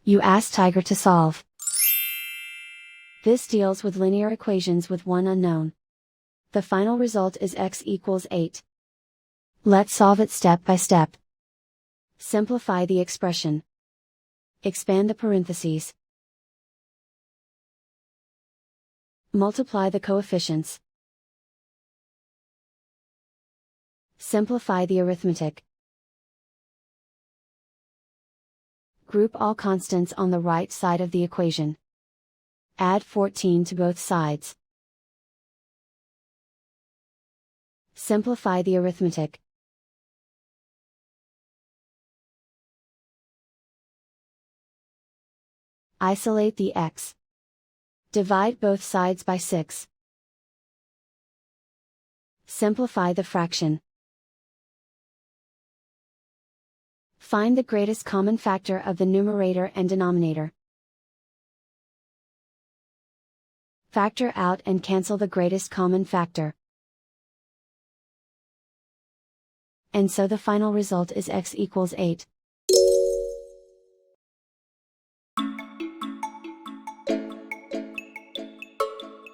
You ask Tiger to solve. This deals with linear equations with one unknown. The final result is x equals 8. Let's solve it step by step. Simplify the expression. Expand the parentheses. Multiply the coefficients. Simplify the arithmetic. Group all constants on the right side of the equation. Add 14 to both sides. Simplify the arithmetic. Isolate the x. Divide both sides by 6. Simplify the fraction. Find the greatest common factor of the numerator and denominator. Factor out and cancel the greatest common factor. And so the final result is x equals 8.